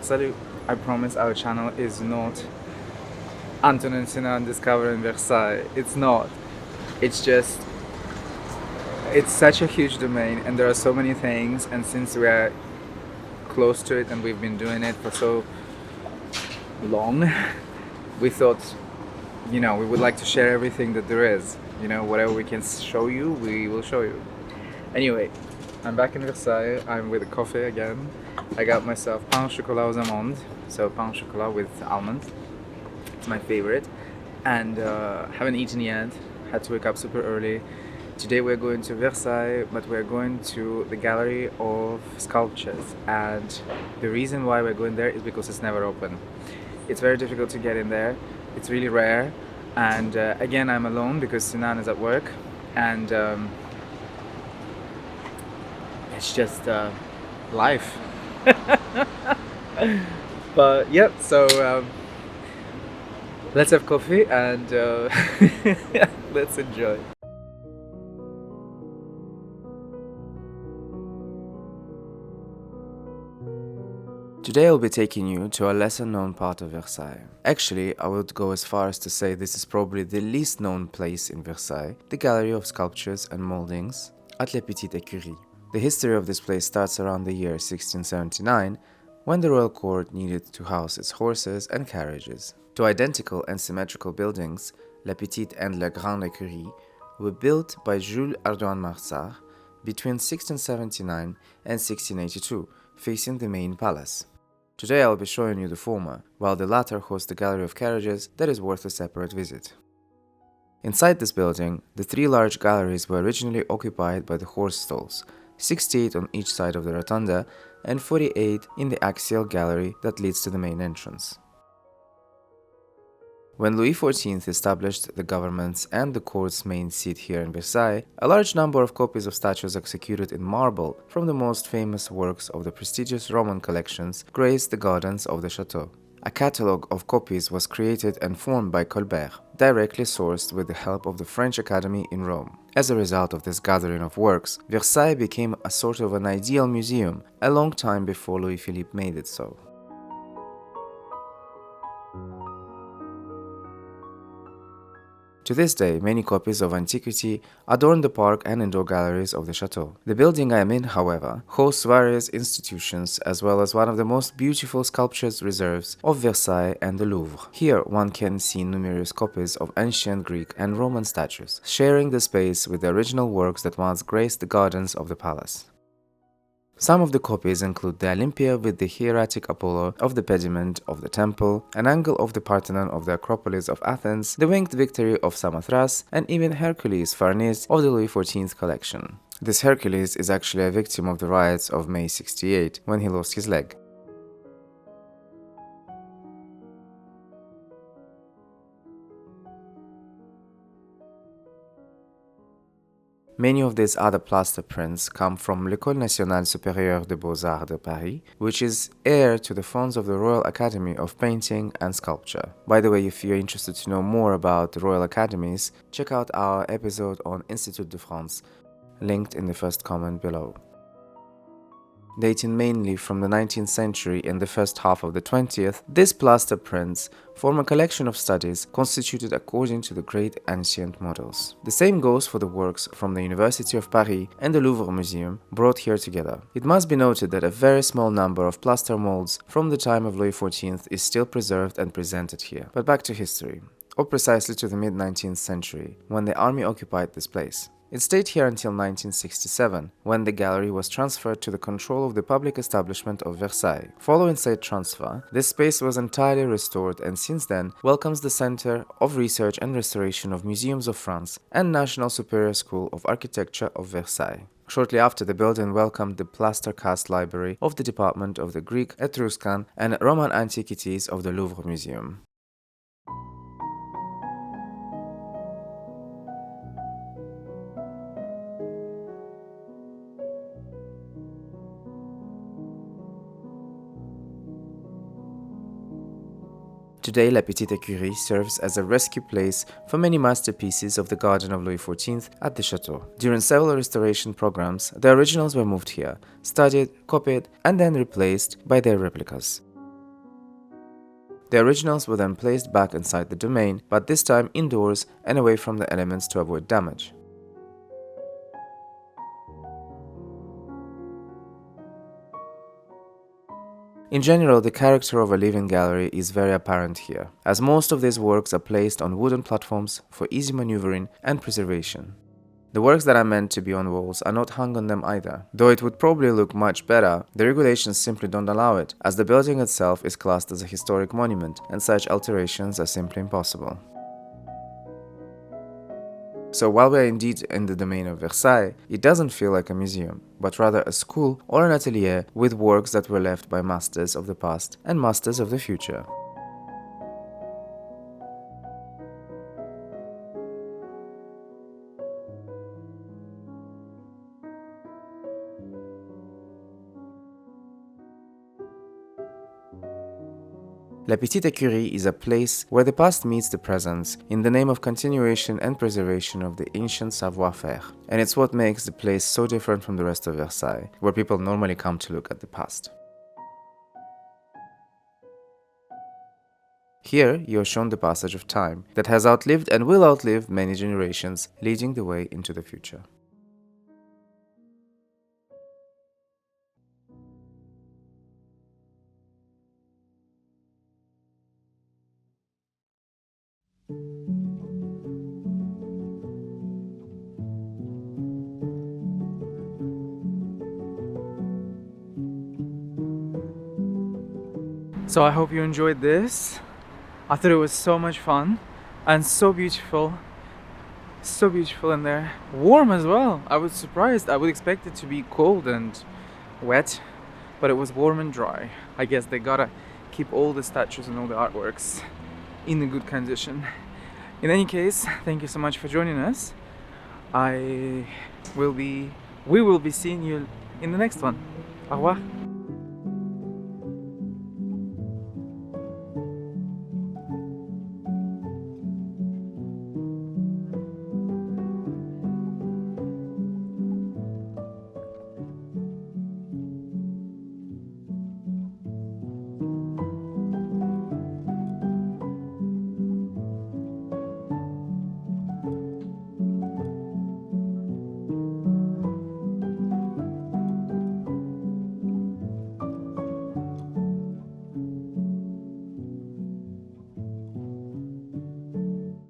Salut! I promise our channel is not Anton and Sinan Discover in Versailles. It's not. It's just, it's such a huge domain and there are so many things, and since we are close to it and we've been doing it for so long, we thought, we would like to share everything that there is. Whatever we can show you, we will show you. Anyway, I'm back in Versailles. I'm with a coffee again. I got myself pain au chocolat aux amandes, so pain au chocolat with almonds. It's my favorite, and haven't eaten yet. Had to wake up super early. Today we're going to Versailles, but we're going to the Gallery of Sculptures, and the reason why we're going there is because it's never open. It's very difficult to get in there. It's really rare, and again I'm alone because Sinan is at work, and it's just life. But yep, so let's have coffee and let's enjoy. Today I'll be taking you to a lesser known part of Versailles. Actually, I would go as far as to say this is probably the least known place in Versailles, the Gallery of Sculptures and Moldings at La Petite Écurie. The history of this place starts around the year 1679, when the royal court needed to house its horses and carriages. Two identical and symmetrical buildings, La Petite and La Grande Écurie, were built by Jules Ardoin Marsart between 1679 and 1682, facing the main palace. Today I'll be showing you the former, while the latter hosts the gallery of carriages that is worth a separate visit. Inside this building, the three large galleries were originally occupied by the horse stalls, 68 on each side of the rotunda and 48 in the axial gallery that leads to the main entrance. When Louis XIV established the government's and the court's main seat here in Versailles, a large number of copies of statues executed in marble from the most famous works of the prestigious Roman collections graced the gardens of the chateau. A catalogue of copies was created and formed by Colbert, directly sourced with the help of the French Academy in Rome. As a result of this gathering of works, Versailles became a sort of an ideal museum a long time before Louis Philippe made it so. To this day, many copies of antiquity adorn the park and indoor galleries of the chateau. The building I am in, however, hosts various institutions as well as one of the most beautiful sculptures reserves of Versailles and the Louvre. Here one can see numerous copies of ancient Greek and Roman statues, sharing the space with the original works that once graced the gardens of the palace. Some of the copies include the Olympia with the hieratic Apollo of the pediment of the temple, an angle of the Parthenon of the Acropolis of Athens, the winged victory of Samothrace, and even Hercules Farnese of the Louis XIV collection. This Hercules is actually a victim of the riots of May 68 when he lost his leg. Many of these other plaster prints come from l'École nationale supérieure des Beaux-Arts de Paris, which is heir to the funds of the Royal Academy of Painting and Sculpture. By the way, if you're interested to know more about the Royal Academies, check out our episode on Institut de France, linked in the first comment below. Dating mainly from the 19th century and the first half of the 20th, these plaster prints form a collection of studies constituted according to the great ancient models. The same goes for the works from the University of Paris and the Louvre Museum brought here together. It must be noted that a very small number of plaster molds from the time of Louis XIV is still preserved and presented here. But back to history, or precisely to the mid-19th century, when the army occupied this place. It stayed here until 1967, when the gallery was transferred to the control of the public establishment of Versailles. Following said transfer, this space was entirely restored and since then welcomes the Center of Research and Restoration of Museums of France and National Superior School of Architecture of Versailles. Shortly after, the building welcomed the plaster cast library of the Department of the Greek, Etruscan, and Roman Antiquities of the Louvre Museum. Today, La Petite Écurie serves as a rescue place for many masterpieces of the garden of Louis XIV at the chateau. During several restoration programs, the originals were moved here, studied, copied, and then replaced by their replicas. The originals were then placed back inside the domain, but this time indoors and away from the elements to avoid damage. In general, the character of a living gallery is very apparent here, as most of these works are placed on wooden platforms for easy maneuvering and preservation. The works that are meant to be on walls are not hung on them either. Though it would probably look much better, the regulations simply don't allow it, as the building itself is classed as a historic monument and such alterations are simply impossible. So while we are indeed in the domain of Versailles, it doesn't feel like a museum, but rather a school or an atelier with works that were left by masters of the past and masters of the future. La Petite Écurie is a place where the past meets the present in the name of continuation and preservation of the ancient savoir-faire. And it's what makes the place so different from the rest of Versailles, where people normally come to look at the past. Here, you are shown the passage of time that has outlived and will outlive many generations, leading the way into the future. So I hope you enjoyed this. I thought it was so much fun and so beautiful in there. Warm as well. I was surprised. I would expect it to be cold and wet, but it was warm and dry. I guess they gotta keep all the statues and all the artworks in a good condition. In any case, thank you so much for joining us. We will be seeing you in the next one. Au revoir.